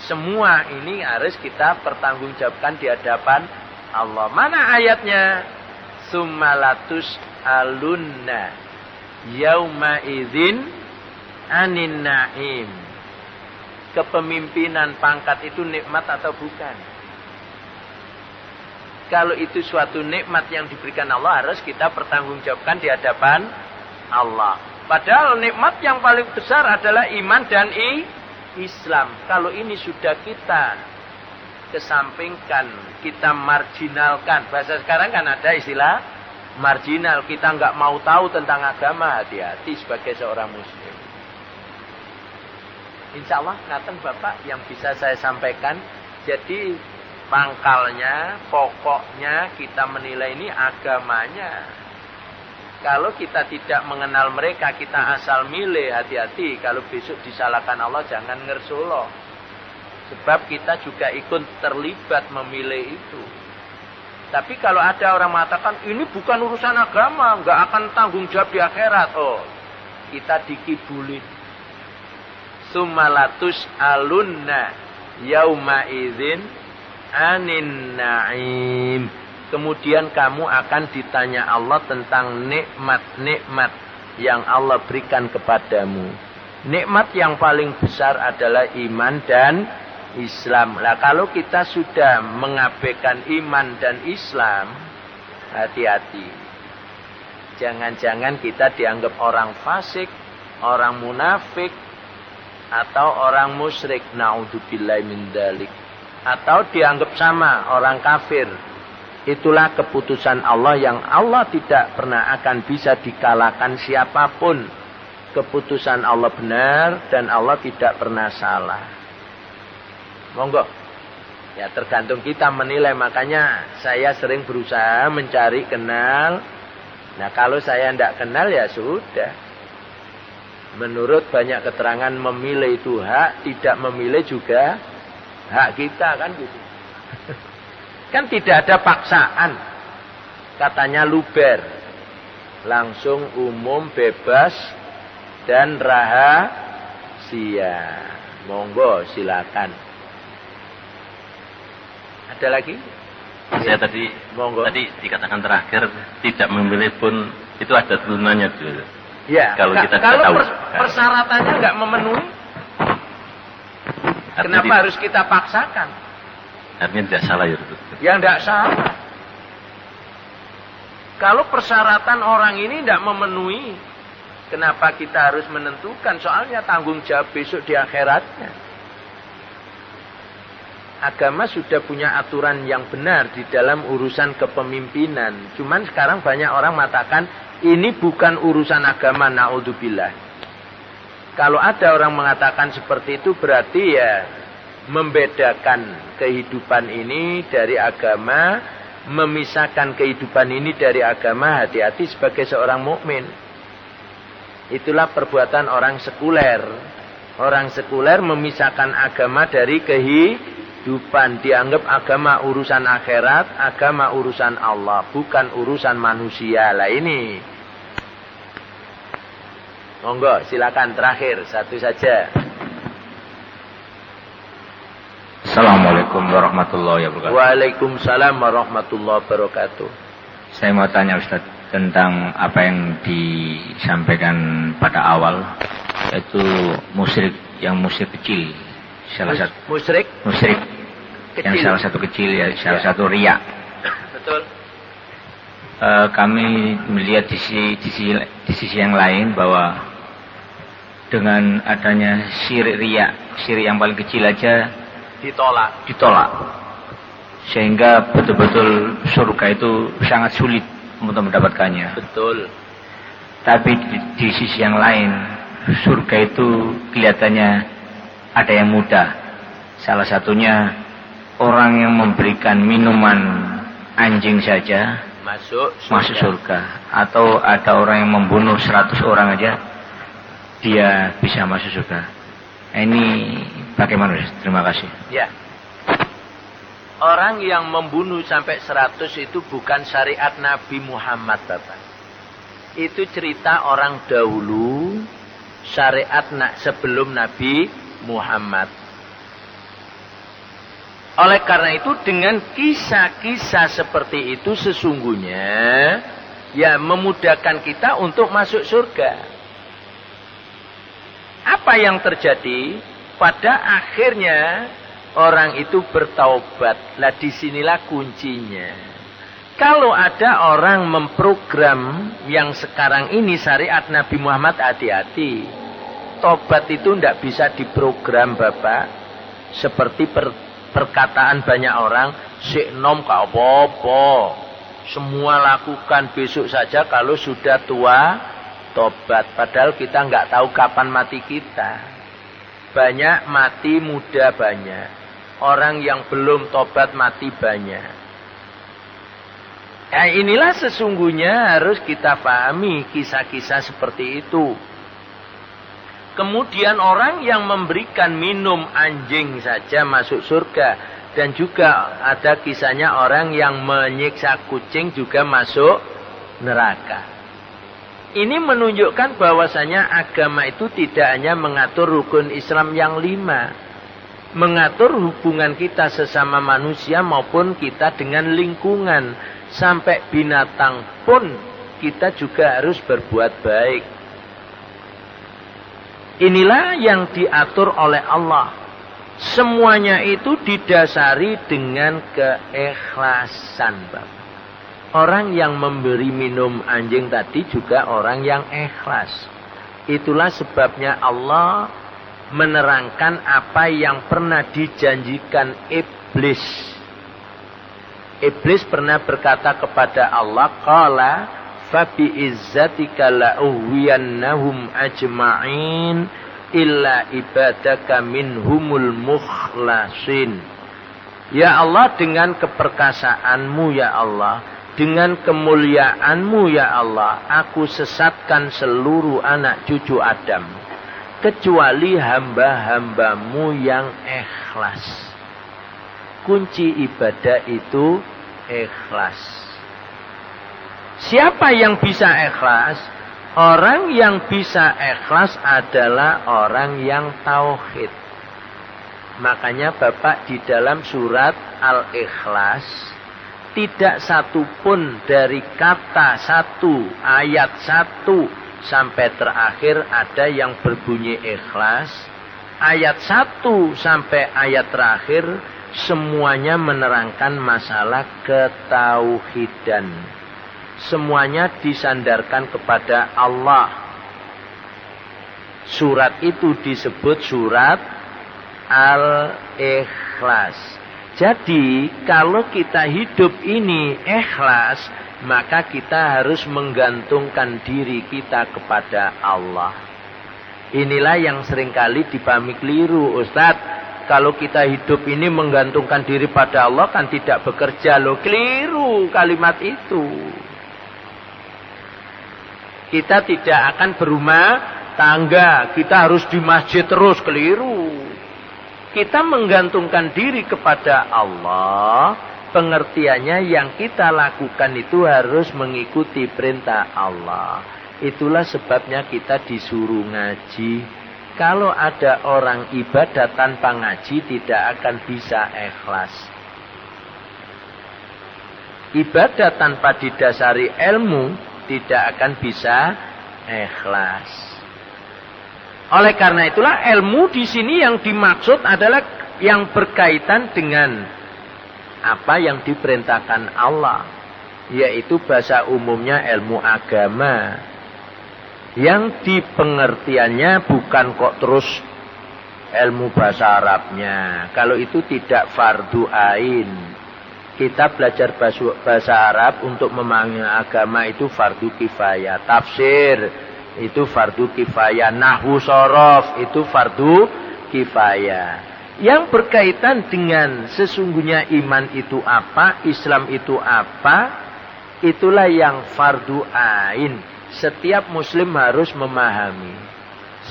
A: Semua ini harus kita pertanggungjawabkan di hadapan Allah. Mana ayatnya? Summalatus alunna yauma idzin anin naim. Kepemimpinan pangkat itu nikmat atau bukan? Kalau itu suatu nikmat yang diberikan Allah, harus kita pertanggungjawabkan di hadapan Allah. Padahal nikmat yang paling besar adalah iman dan Islam. Kalau ini sudah kita kesampingkan, kita marginalkan. Bahasa sekarang kan ada istilah marginal, kita nggak mau tahu tentang agama. Hati-hati sebagai seorang muslim. Insya Allah ngaten Bapak yang bisa saya sampaikan. Jadi pangkalnya, pokoknya kita menilai ini agamanya. Kalau kita tidak mengenal mereka, kita asal milih, hati-hati. Kalau besok disalahkan Allah, jangan ngersuloh. Sebab kita juga ikut terlibat memilih itu. Tapi kalau ada orang mengatakan, ini bukan urusan agama, nggak akan tanggung jawab di akhirat. Oh, kita dikibulin. Summalatus alunna yauma idzin anin naim. Kemudian kamu akan ditanya Allah tentang nikmat-nikmat yang Allah berikan kepadamu. Nikmat yang paling besar adalah iman dan Islam. Nah, kalau kita sudah mengabaikan iman dan Islam, hati-hati. Jangan-jangan kita dianggap orang fasik, orang munafik, atau orang musyrik. Na'udzubillahi min dzalik. Atau dianggap sama orang kafir. Itulah keputusan Allah yang Allah tidak pernah akan bisa dikalahkan siapapun. Keputusan Allah benar dan Allah tidak pernah salah. Monggo. Ya tergantung kita menilai. Makanya saya sering berusaha mencari kenal. Nah kalau saya tidak kenal ya sudah. Menurut banyak keterangan memilih itu hak. Tidak memilih juga hak kita kan gitu. Kan tidak ada paksaan. Katanya luber. Langsung umum bebas dan rahasia. Monggo silakan. Ada lagi?
B: Saya tadi dikatakan terakhir tidak memilih pun itu ada turunannya dulu.
A: Ya.
B: Kalau kita
A: kalau
B: tahu
A: persyaratannya nggak memenuhi, kenapa harus kita paksakan?
B: Artinya tidak salah ya.
A: Yang tidak salah. Kalau persyaratan orang ini tidak memenuhi, kenapa kita harus menentukan? Soalnya tanggung jawab besok di akhiratnya. Agama sudah punya aturan yang benar di dalam urusan kepemimpinan. Cuman sekarang banyak orang mengatakan ini bukan urusan agama, na'udzubillah. Kalau ada orang mengatakan seperti itu berarti ya membedakan kehidupan ini dari agama, memisahkan kehidupan ini dari agama. Hati-hati sebagai seorang mukmin. Itulah perbuatan orang sekuler. Orang sekuler memisahkan agama dari kehidupan. Dianggap agama urusan akhirat, agama urusan Allah, bukan urusan manusia. Lah ini. Monggo, silakan terakhir satu saja.
C: Assalamualaikum warahmatullahi wabarakatuh.
A: Waalaikumsalam warahmatullahi wabarakatuh.
C: Saya mau tanya Ustaz tentang apa yang disampaikan pada awal, yaitu musyrik kecil. Musyrik kecil. Yang salah satu kecil ya, salah satu riya.
A: Betul.
C: Kami melihat di sisi yang lain bahwa dengan adanya syirik riya, syirik yang paling kecil aja ditolak. Sehingga betul-betul surga itu sangat sulit untuk mendapatkannya.
A: Betul.
C: Tapi di sisi yang lain, surga itu kelihatannya ada yang mudah. Salah satunya orang yang memberikan minuman anjing saja masuk surga. Atau ada orang yang membunuh 100 orang aja, dia bisa masuk surga. Ini bagaimana? Terima kasih.
A: Ya. Orang yang membunuh sampai 100 itu bukan syariat Nabi Muhammad, Bapak. Itu cerita orang dahulu, syariat sebelum Nabi Muhammad. Oleh karena itu dengan kisah-kisah seperti itu sesungguhnya ya memudahkan kita untuk masuk surga. Apa yang terjadi? Pada akhirnya orang itu bertaubat. Lah disinilah kuncinya. Kalau ada orang memprogram yang sekarang ini syariat Nabi Muhammad, hati-hati. Tobat itu tidak bisa diprogram, Bapak. Seperti perkataan banyak orang, sik nom ka apa-apa. Semua lakukan besok saja kalau sudah tua tobat. Padahal kita nggak tahu kapan mati kita. Banyak mati muda banyak. Orang yang belum tobat mati banyak. Inilah sesungguhnya harus kita pahami kisah-kisah seperti itu. Kemudian orang yang memberikan minum anjing saja masuk surga. Dan juga ada kisahnya orang yang menyiksa kucing juga masuk neraka. Ini menunjukkan bahwasanya agama itu tidak hanya mengatur rukun Islam yang 5. Mengatur hubungan kita sesama manusia maupun kita dengan lingkungan. Sampai binatang pun kita juga harus berbuat baik. Inilah yang diatur oleh Allah. Semuanya itu didasari dengan keikhlasan, Bapak. Orang yang memberi minum anjing tadi juga orang yang ikhlas. Itulah sebabnya Allah menerangkan apa yang pernah dijanjikan iblis. Iblis pernah berkata kepada Allah, qala fa bi izzatika la uwiyannahum ajma'in illa ibadaka minhumul mukhlasin. Ya Allah, dengan keperkasaanmu ya Allah, dengan kemuliaanmu ya Allah, aku sesatkan seluruh anak cucu Adam, kecuali hamba-hambamu yang ikhlas. Kunci ibadah itu ikhlas. Siapa yang bisa ikhlas? Orang yang bisa ikhlas adalah orang yang tauhid. Makanya Bapak di dalam surat Al-Ikhlas, tidak satupun dari kata satu, ayat 1 sampai terakhir ada yang berbunyi ikhlas. Ayat 1 sampai ayat terakhir semuanya menerangkan masalah ketauhidan. Semuanya disandarkan kepada Allah. Surat itu disebut surat Al-Ikhlas. Jadi kalau kita hidup ini ikhlas, maka kita harus menggantungkan diri kita kepada Allah. Inilah yang seringkali dipahami keliru, Ustadz. Kalau kita hidup ini menggantungkan diri pada Allah kan tidak bekerja. Loh, keliru kalimat itu. Kita tidak akan berumah tangga. Kita harus di masjid terus, keliru. Kita menggantungkan diri kepada Allah. Pengertiannya yang kita lakukan itu harus mengikuti perintah Allah. Itulah sebabnya kita disuruh ngaji. Kalau ada orang ibadah tanpa ngaji tidak akan bisa ikhlas. Ibadah tanpa didasari ilmu tidak akan bisa ikhlas. Oleh karena itulah ilmu di sini yang dimaksud adalah yang berkaitan dengan apa yang diperintahkan Allah, yaitu bahasa umumnya ilmu agama. Yang dipengertiannya bukan kok terus ilmu bahasa Arabnya. Kalau itu tidak fardu ain. Kita belajar bahasa Arab untuk memahami agama itu fardu kifayah. Tafsir itu fardu kifayah. Nahwu shorof itu fardu kifayah. Yang berkaitan dengan sesungguhnya iman itu apa, Islam itu apa, itulah yang fardu ain. Setiap muslim harus memahami.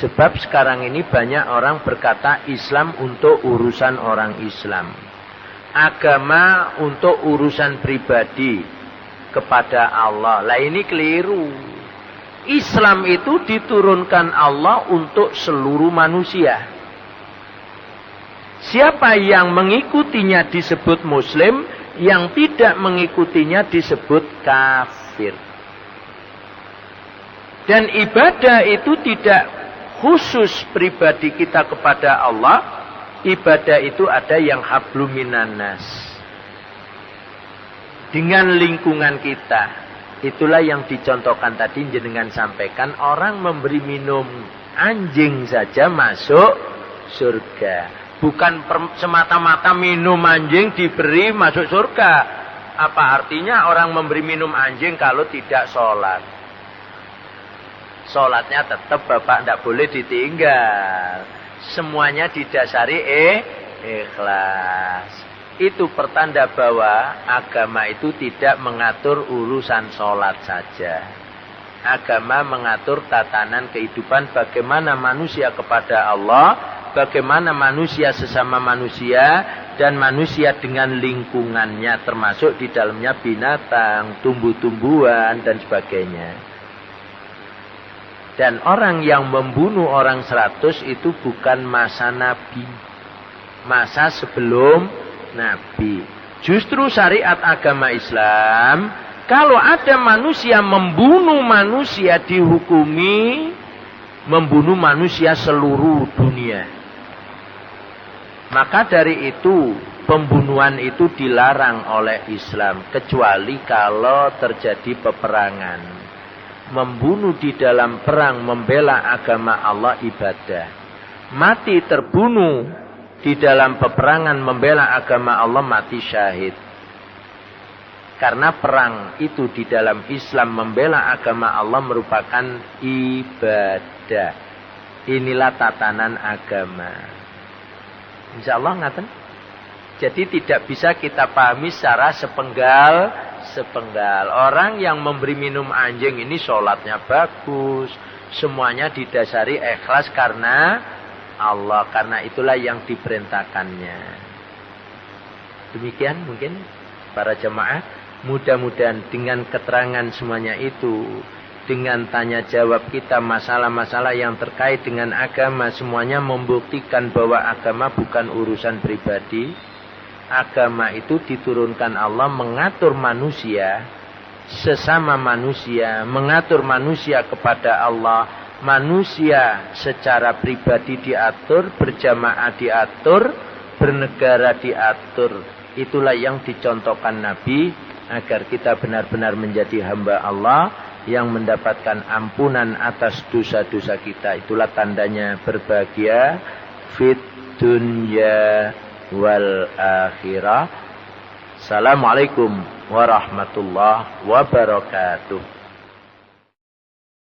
A: Sebab sekarang ini banyak orang berkata Islam untuk urusan orang Islam. Agama untuk urusan pribadi kepada Allah. Lah ini keliru. Islam itu diturunkan Allah untuk seluruh manusia. Siapa yang mengikutinya disebut muslim, yang tidak mengikutinya disebut kafir. Dan ibadah itu tidak khusus pribadi kita kepada Allah. Ibadah itu ada yang hablum minan nas. Dengan lingkungan kita. Itulah yang dicontohkan tadi jenengan sampaikan. Orang memberi minum anjing saja masuk surga. Bukan semata-mata minum anjing diberi masuk surga. Apa artinya orang memberi minum anjing kalau tidak sholat? Sholatnya tetap Bapak tidak boleh ditinggal. Semuanya didasari ikhlas. Itu pertanda bahwa agama itu tidak mengatur urusan sholat saja. Agama mengatur tatanan kehidupan bagaimana manusia kepada Allah, bagaimana manusia sesama manusia, dan manusia dengan lingkungannya, termasuk di dalamnya binatang, tumbuh-tumbuhan, dan sebagainya. Dan orang yang membunuh orang 100 itu bukan masa Nabi. Masa sebelum Nabi. Justru syariat agama Islam, kalau ada manusia membunuh manusia dihukumi membunuh manusia seluruh dunia. Maka dari itu pembunuhan itu dilarang oleh Islam kecuali kalau terjadi peperangan. Membunuh di dalam perang membela agama Allah ibadah. Mati terbunuh di dalam peperangan membela agama Allah mati syahid. Karena perang itu di dalam Islam membela agama Allah merupakan ibadah. Inilah tatanan agama. Insyaallah ngaten. Jadi tidak bisa kita pahami secara sepenggal. Orang yang memberi minum anjing ini sholatnya bagus. Semuanya didasari ikhlas karena Allah. Karena itulah yang diperintahkannya. Demikian mungkin para jemaah. Mudah-mudahan dengan keterangan semuanya itu. Dengan tanya jawab kita masalah-masalah yang terkait dengan agama. Semuanya membuktikan bahwa agama bukan urusan pribadi. Agama itu diturunkan Allah mengatur manusia. Sesama manusia. Mengatur manusia kepada Allah. Manusia secara pribadi diatur. Berjamaah diatur. Bernegara diatur. Itulah yang dicontohkan Nabi. Agar kita benar-benar menjadi hamba Allah. Yang mendapatkan ampunan atas dosa-dosa kita. Itulah tandanya berbahagia. Fit dunya wal akhirah. Assalamualaikum warahmatullahi wabarakatuh.